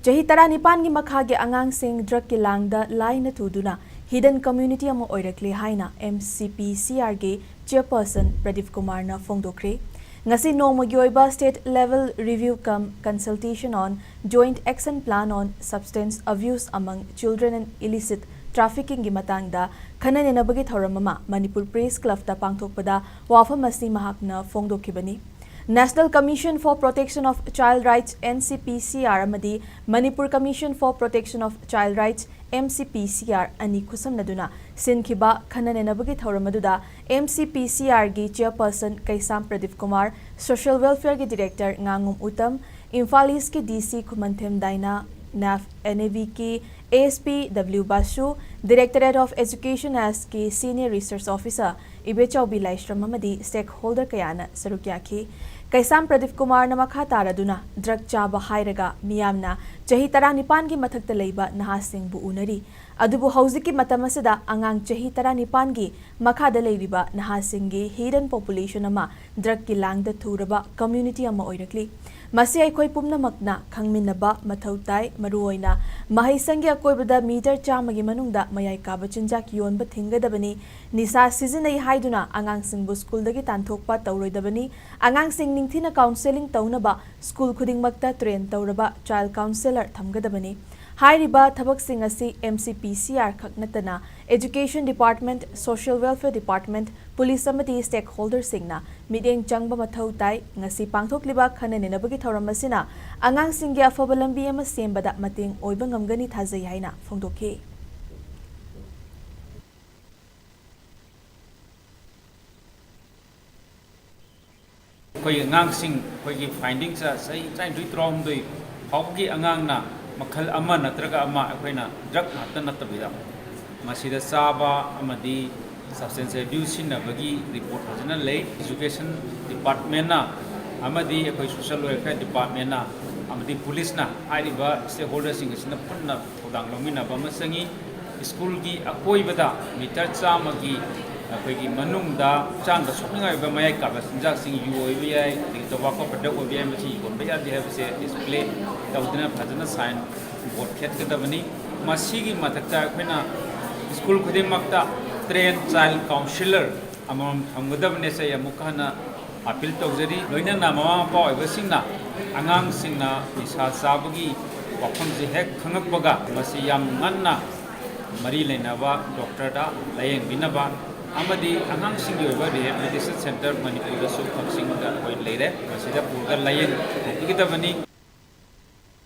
Chahi Taranipan ki makhagi angang sing drug ki langda laina thuduna hidden community ama oirakle haina MCPCR ge chairperson Pradipkumar na fongdokkhre. Ngasi nongmagi oiba state level review cum consultation on joint action plan on substance abuse among children and illicit trafficking gi matangda khananenabagi thoramama Manipur Press Club ta pangthokpada wafam asi mahakna fongdokhibani. National Commission for Protection of Child Rights NCPCR amadi Manipur Commission for Protection of Child Rights MCPCR ani khusamnaduna sinkhiba khananenabagi thawramaduda MCPCR gi chairperson Kaisam Pradipkumar, Social Welfare gi Director Ngangum Uttam, Imphal East ki DC Khumanthem Daina, NAF NAV ki ASP W Basu, Directorate of Education as ki Senior Research Officer Ibechaubi Laishram amadi stakeholder kayana sarukyaki. Kaisam Pradipkumar na makha taraduna drug chaba hairaga miyamna chahi taranipan ki mathakta leiba nahasing bu unari adubu hauziki matamasada angang chahi taranipan ki makhada leiriba nahasing gi hidden population ama drug ki langda thuraba community ama oirakli masi aikoi pumnamakna khangminaba mathau tai maruoina mahaisangi akoibada meter chamagi manungda mayai kaba chinjak yonba thingadabani nisa seasonai haiduna angang singbu school dagi tanthokpa tauroidabani angang sing ningthina counseling taunaba school khudingmakta train tauraba child counselor thamgadabani hairiba thabak sing asi MCPCR khaknatana Education Department, Social Welfare Department, Police amati stakeholders singna mideng changba mathau tai ngasi pangthokliba khananenabagi thoramasina angang singya afabalambi ama sembada mateng oiba ngamgani thajai haina fongdokhe. Koi angang sing koi ki findings sai chai dui trom dui hawki angang na makhal ama natraga ama akoina drug hatta natabida masida saba amadi substance abuse sinabagi report hajana lei education department na amadi akoi social welfare department na amadi police na airiba stakeholders sing sina punna thodang lomina ba masangi school gi akoi bada meter chamagi akoigi manungda chang da sokningai ba mayai ka ba sinjak sing yu oi yai di tobacco product oi yai machi gon ba ya de have se display tawdina phajana sign board khet ka dabani masigi matakta khoina school khudem makta train child counselor amam thamgadabne se amukana appeal tawjari loina na mama pa oi ba singna angang singna isa sabagi wakham je hek khangak baga masi yam nganna mari lenaba doctor da layeng binaba amadi angang singi oiba rehabilitation center Manipur da su function da point leire masida purga layeng ikidabani